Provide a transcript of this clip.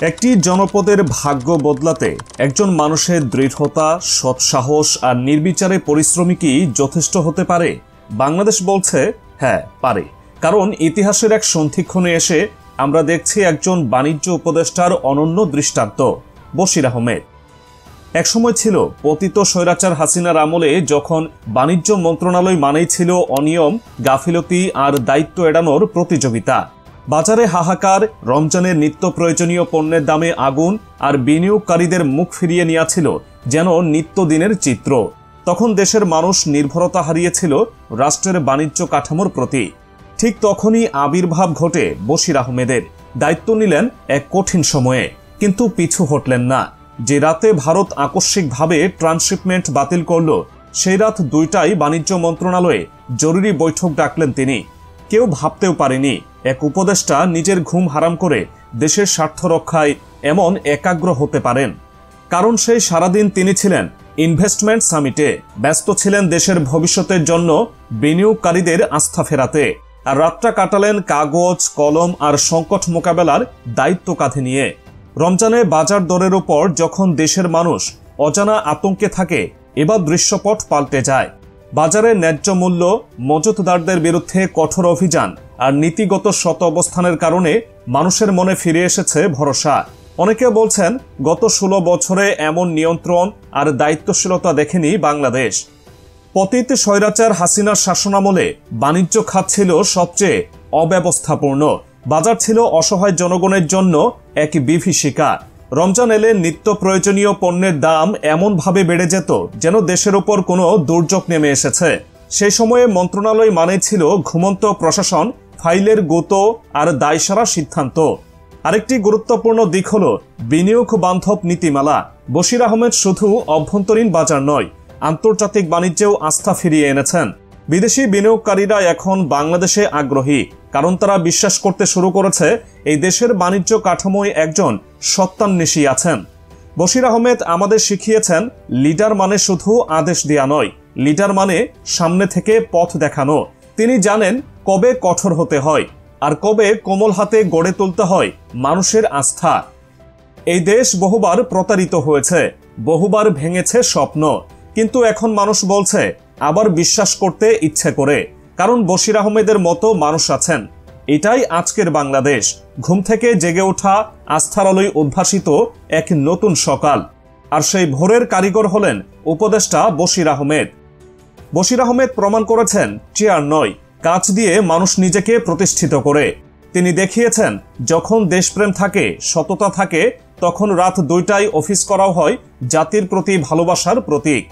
একটি জনপদের ভাগ্য বদলাতে একজন মানুষের দৃঢ়তা, সৎসাহস আর নির্বিচারে পরিশ্রমী কি যথেষ্ট হতে পারে? বাংলাদেশ বলছে হ্যাঁ পারে, কারণ ইতিহাসের এক সন্ধিক্ষণে এসে আমরা দেখছি একজন বাণিজ্য উপদেষ্টার অনন্য দৃষ্টান্ত, বশির আহমেদ। একসময় ছিল পতিত স্বৈরাচার হাসিনার আমলে, যখন বাণিজ্য মন্ত্রণালয় মানেই ছিল অনিয়ম, গাফিলতি আর দায়িত্ব এড়ানোর প্রতিযোগিতা। বাজারে হাহাকার, রমজানের নিত্য প্রয়োজনীয় পণ্যের দামে আগুন আর বিনিয়োগকারীদের মুখ ফিরিয়ে নিয়েছিল যেন নিত্যদিনের চিত্র। তখন দেশের মানুষ নির্ভরতা হারিয়েছিল রাষ্ট্রের বাণিজ্য কাঠামোর প্রতি। ঠিক তখনই আবির্ভাব ঘটে বশির আহমেদের। দায়িত্ব নিলেন এক কঠিন সময়ে, কিন্তু পিছু হটলেন না। যে রাতে ভারত আকস্মিকভাবে ট্রান্সশিপমেন্ট বাতিল করল, সেই রাত 2টায় বাণিজ্য মন্ত্রণালয়ে জরুরি বৈঠক ডাকলেন তিনি। কেউ ভাবতেও পারেনি এক উপদেষ্টা নিজের ঘুম হারাম করে দেশের স্বার্থ রক্ষায় এমন একাগ্র হতে পারেন। কারণ সেই সারাদিন তিনি ছিলেন ইনভেস্টমেন্ট সামিটে, ব্যস্ত ছিলেন দেশের ভবিষ্যতের জন্য বিনিয়োগকারীদের আস্থা ফেরাতে, আর রাতটা কাটালেন কাগজ, কলম আর সংকট মোকাবেলার দায়িত্ব কাঁধে নিয়ে। রমজানে বাজার দরের উপর যখন দেশের মানুষ অজানা আতঙ্কে থাকে, এবার দৃশ্যপট পাল্টে যায়। বাজারের ন্যায্য মূল্য, মজুতদারদের বিরুদ্ধে কঠোর অভিযান আর নীতিগত শত অবস্থানের কারণে মানুষের মনে ফিরে এসেছে ভরসা। অনেকে বলছেন গত 16 বছরে এমন নিয়ন্ত্রণ আর দায়িত্বশীলতা দেখেনি বাংলাদেশ। পতিত স্বৈরাচার হাসিনার শাসনামলে বাণিজ্য খাত ছিল সবচেয়ে অব্যবস্থাপূর্ণ। বাজার ছিল অসহায় জনগণের জন্য এক বিভীষিকা। রমজান এলে নিত্য প্রয়োজনীয় পণ্যের দাম এমনভাবে বেড়ে যেত যেন দেশের উপর কোনো দুর্যোগ নেমে এসেছে। সেই সময়ে মন্ত্রণালয় মানে ছিল ঘুমন্ত প্রশাসন, ফাইলের গুতো আর দায়সারা সিদ্ধান্ত। আরেকটি গুরুত্বপূর্ণ দিক হল বিনিয়োগ বান্ধব নীতিমালা। বশির আহমেদ শুধু অভ্যন্তরীণ বাজার নয়, আন্তর্জাতিক বাণিজ্যেও আস্থা ফিরিয়ে এনেছেন। বিদেশি বিনিয়োগকারীরা এখন বাংলাদেশে আগ্রহী, কারণ তারা বিশ্বাস করতে শুরু করেছে এই দেশের বাণিজ্য কাঠামোয় একজন সত্তান্বেষী আছেন। বশির আহমেদ আমাদের শিখিয়েছেন লিডার মানে শুধু আদেশ দেয়া নয়, লিডার মানে সামনে থেকে পথ দেখানো। তিনি জানেন কবে কঠোর হতে হয় আর কবে কোমল হাতে গড়ে তুলতে হয় মানুষের আস্থা। এই দেশ বহুবার প্রতারিত হয়েছে, বহুবার ভেঙেছে স্বপ্ন, কিন্তু এখন মানুষ বলছে আবার বিশ্বাস করতে ইচ্ছে করে, কারণ বশির আহমেদের মতো মানুষ আছেন। এটাই আজকের বাংলাদেশ, ঘুম থেকে জেগে ওঠা, আস্থার আলোয় উদ্ভাসিত এক নতুন সকাল। আর সেই ভোরের কারিগর হলেন উপদেষ্টা বশির আহমেদ। বশির আহমেদ প্রমাণ করেছেন চেয়ার নয়, কাজ দিয়ে মানুষ নিজেকে প্রতিষ্ঠিত করে। তিনি দেখিয়েছেন যখন দেশপ্রেম থাকে, সততা থাকে, তখন রাত 2টায় অফিস করাও হয় জাতির প্রতি ভালোবাসার প্রতীক।